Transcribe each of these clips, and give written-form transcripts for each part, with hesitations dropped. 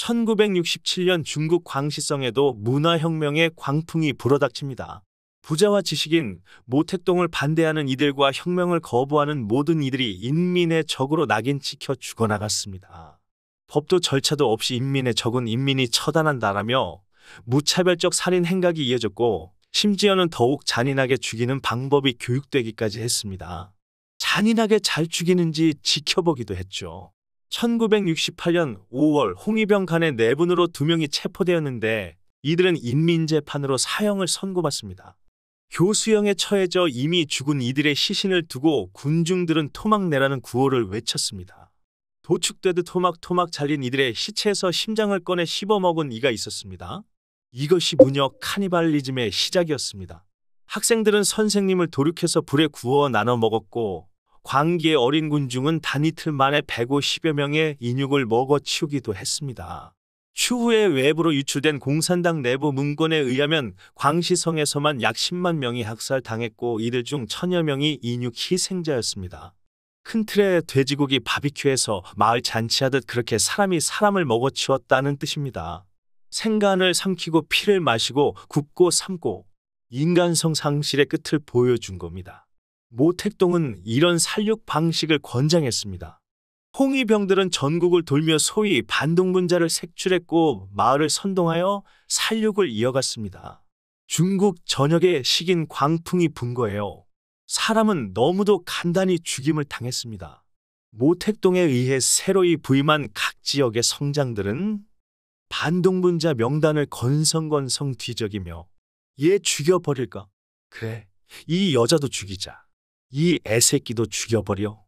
1967년 중국 광시성에도 문화혁명의 광풍이 불어닥칩니다. 부자와 지식인, 모택동을 반대하는 이들과 혁명을 거부하는 모든 이들이 인민의 적으로 낙인 찍혀 죽어나갔습니다. 법도 절차도 없이 인민의 적은 인민이 처단한다라며 무차별적 살인 행각이 이어졌고, 심지어는 더욱 잔인하게 죽이는 방법이 교육되기까지 했습니다. 잔인하게 잘 죽이는지 지켜보기도 했죠. 1968년 5월 홍위병 간의 내분으로 2명이 체포되었는데 이들은 인민재판으로 사형을 선고받습니다. 교수형에 처해져 이미 죽은 이들의 시신을 두고 군중들은 토막내라는 구호를 외쳤습니다. 도축되듯 토막토막 잘린 이들의 시체에서 심장을 꺼내 씹어먹은 이가 있었습니다. 이것이 무녀 카니발리즘의 시작이었습니다. 학생들은 선생님을 도륙해서 불에 구워 나눠 먹었고, 광기의 어린 군중은 단 이틀 만에 150여 명의 인육을 먹어치우기도 했습니다. 추후에 외부로 유출된 공산당 내부 문건에 의하면 광시성에서만 약 10만 명이 학살당했고 이들 중 1000여 명이 인육 희생자였습니다. 큰 틀의 돼지고기 바비큐에서 마을 잔치하듯 그렇게 사람이 사람을 먹어치웠다는 뜻입니다. 생간을 삼키고 피를 마시고 굽고 삶고 인간성 상실의 끝을 보여준 겁니다. 모택동은 이런 살육 방식을 권장했습니다. 홍위병들은 전국을 돌며 소위 반동분자를 색출했고 마을을 선동하여 살육을 이어갔습니다. 중국 전역에 식인 광풍이 분 거예요. 사람은 너무도 간단히 죽임을 당했습니다. 모택동에 의해 새로이 부임한 각 지역의 성장들은 반동분자 명단을 건성건성 뒤적이며 얘 죽여버릴까? 그래, 이 여자도 죽이자. 이 애새끼도 죽여버려.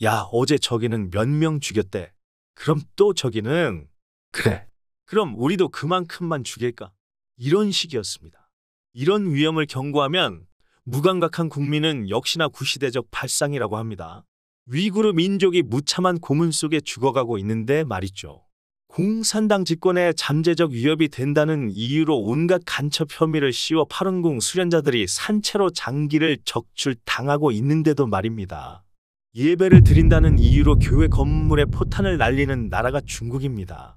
야, 어제 저기는 몇 명 죽였대. 그럼 또 저기는 그래. 그럼 우리도 그만큼만 죽일까? 이런 식이었습니다. 이런 위험을 경고하면 무감각한 국민은 역시나 구시대적 발상이라고 합니다. 위구르 민족이 무참한 고문 속에 죽어가고 있는데 말이죠. 공산당 집권에 잠재적 위협이 된다는 이유로 온갖 간첩 혐의를 씌워 파룬궁 수련자들이 산채로 장기를 적출당하고 있는데도 말입니다. 예배를 드린다는 이유로 교회 건물에 포탄을 날리는 나라가 중국입니다.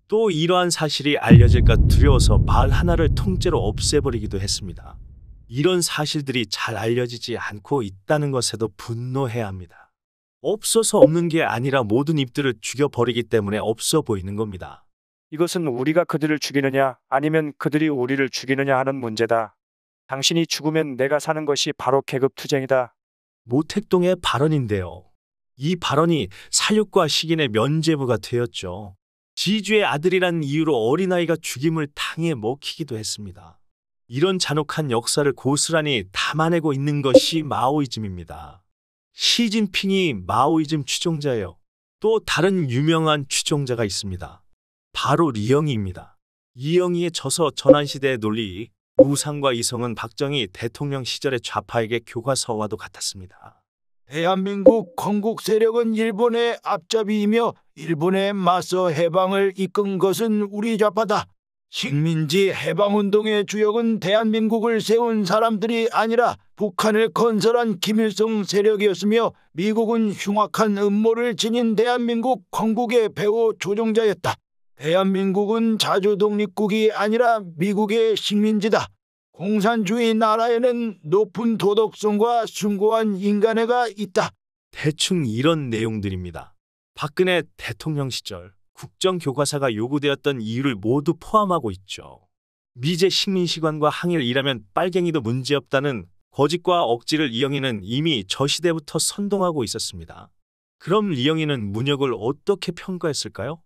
또 이러한 사실이 알려질까 두려워서 마을 하나를 통째로 없애버리기도 했습니다. 이런 사실들이 잘 알려지지 않고 있다는 것에도 분노해야 합니다. 없어서 없는 게 아니라 모든 입들을 죽여버리기 때문에 없어 보이는 겁니다. 이것은 우리가 그들을 죽이느냐 아니면 그들이 우리를 죽이느냐 하는 문제다. 당신이 죽으면 내가 사는 것이 바로 계급투쟁이다. 모택동의 발언인데요. 이 발언이 살육과 식인의 면죄부가 되었죠. 지주의 아들이란 이유로 어린아이가 죽임을 당해 먹히기도 했습니다. 이런 잔혹한 역사를 고스란히 담아내고 있는 것이 마오이즘입니다. 시진핑이 마오이즘 추종자예요. 또 다른 유명한 추종자가 있습니다. 바로 리영이입니다. 이영이의 저서 전환시대의 논리, 우상과 이성은 박정희 대통령 시절의 좌파에게 교과서와도 같았습니다. 대한민국 건국 세력은 일본의 앞잡이이며 일본에 맞서 해방을 이끈 것은 우리 좌파다. 식민지 해방운동의 주역은 대한민국을 세운 사람들이 아니라 북한을 건설한 김일성 세력이었으며 미국은 흉악한 음모를 지닌 대한민국 건국의 배후 조종자였다. 대한민국은 자주독립국이 아니라 미국의 식민지다. 공산주의 나라에는 높은 도덕성과 숭고한 인간애가 있다. 대충 이런 내용들입니다. 박근혜 대통령 시절 국정교과서가 요구되었던 이유를 모두 포함하고 있죠. 미제 식민시관과 항일 일하면 빨갱이도 문제없다는 거짓과 억지를 이영희는 이미 저 시대부터 선동하고 있었습니다. 그럼 이영희는 문혁을 어떻게 평가했을까요?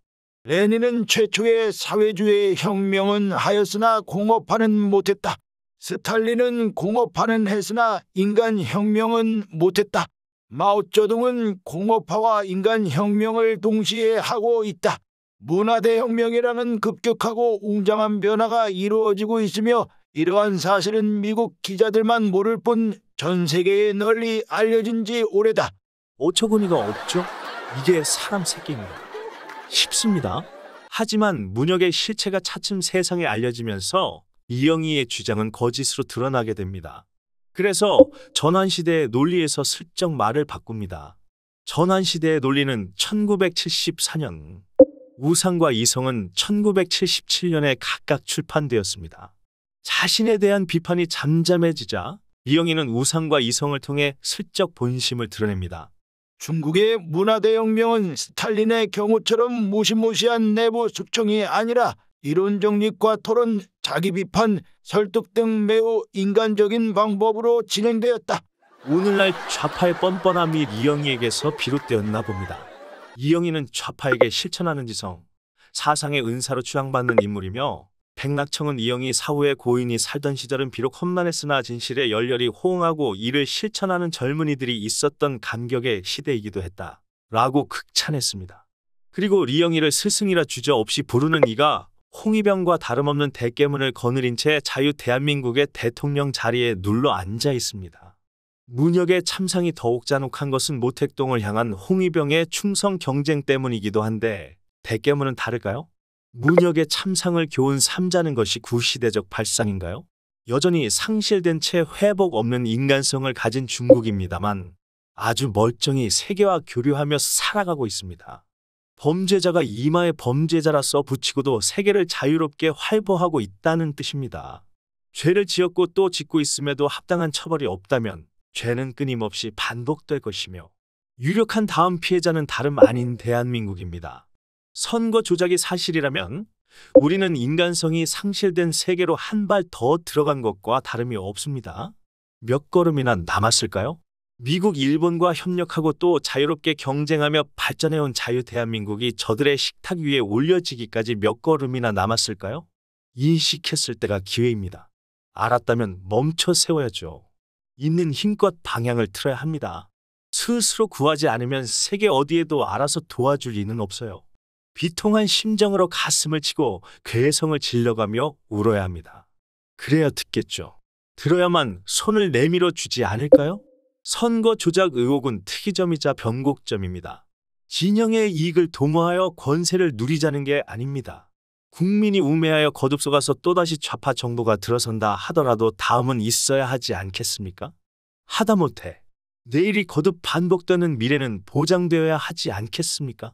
레닌은 최초의 사회주의 혁명은 하였으나 공업화는 못했다. 스탈린은 공업화는 했으나 인간혁명은 못했다. 마오쩌둥은 공업화와 인간혁명을 동시에 하고 있다. 문화대혁명이라는 급격하고 웅장한 변화가 이루어지고 있으며 이러한 사실은 미국 기자들만 모를 뿐 전 세계에 널리 알려진 지 오래다. 어처구니가 없죠? 이게 사람 새끼인가 싶습니다. 하지만 문혁의 실체가 차츰 세상에 알려지면서 이영희의 주장은 거짓으로 드러나게 됩니다. 그래서 전환시대의 논리에서 슬쩍 말을 바꿉니다. 전환시대의 논리는 1974년 우상과 이성은 1977년에 각각 출판되었습니다. 자신에 대한 비판이 잠잠해지자 리영이는 우상과 이성을 통해 슬쩍 본심을 드러냅니다. 중국의 문화대혁명은 스탈린의 경우처럼 무시무시한 내부 숙청이 아니라 이론 정립과 토론, 자기 비판, 설득 등 매우 인간적인 방법으로 진행되었다. 오늘날 좌파의 뻔뻔함이 리영이에게서 비롯되었나 봅니다. 이영희는 좌파에게 실천하는 지성, 사상의 은사로 추앙받는 인물이며 백낙청은 이영희 사후의 고인이 살던 시절은 비록 험난했으나 진실에 열렬히 호응하고 이를 실천하는 젊은이들이 있었던 감격의 시대이기도 했다. 라고 극찬했습니다. 그리고 리영희를 스승이라 주저없이 부르는 이가 홍위병과 다름없는 대깨문을 거느린 채 자유 대한민국의 대통령 자리에 눌러 앉아 있습니다. 문혁의 참상이 더욱 잔혹한 것은 모택동을 향한 홍위병의 충성 경쟁 때문이기도 한데 대깨문은 다를까요? 문혁의 참상을 교훈 삼자는 것이 구시대적 발상인가요? 여전히 상실된 채 회복 없는 인간성을 가진 중국입니다만 아주 멀쩡히 세계와 교류하며 살아가고 있습니다. 범죄자가 이마에 범죄자라 써붙이고도 세계를 자유롭게 활보하고 있다는 뜻입니다. 죄를 지었고 또 짓고 있음에도 합당한 처벌이 없다면 죄는 끊임없이 반복될 것이며 유력한 다음 피해자는 다름 아닌 대한민국입니다. 선거 조작이 사실이라면 우리는 인간성이 상실된 세계로 한 발 더 들어간 것과 다름이 없습니다. 몇 걸음이나 남았을까요? 미국, 일본과 협력하고 또 자유롭게 경쟁하며 발전해온 자유 대한민국이 저들의 식탁 위에 올려지기까지 몇 걸음이나 남았을까요? 인식했을 때가 기회입니다. 알았다면 멈춰 세워야죠. 있는 힘껏 방향을 틀어야 합니다. 스스로 구하지 않으면 세계 어디에도 알아서 도와줄 리는 없어요. 비통한 심정으로 가슴을 치고 괴성을 질러가며 울어야 합니다. 그래야 듣겠죠. 들어야만 손을 내밀어 주지 않을까요? 선거 조작 의혹은 특이점이자 변곡점입니다. 진영의 이익을 도모하여 권세를 누리자는 게 아닙니다. 국민이 우매하여 거듭속아서 또다시 좌파 정부가 들어선다 하더라도 다음은 있어야 하지 않겠습니까? 하다못해 내일이 거듭 반복되는 미래는 보장되어야 하지 않겠습니까?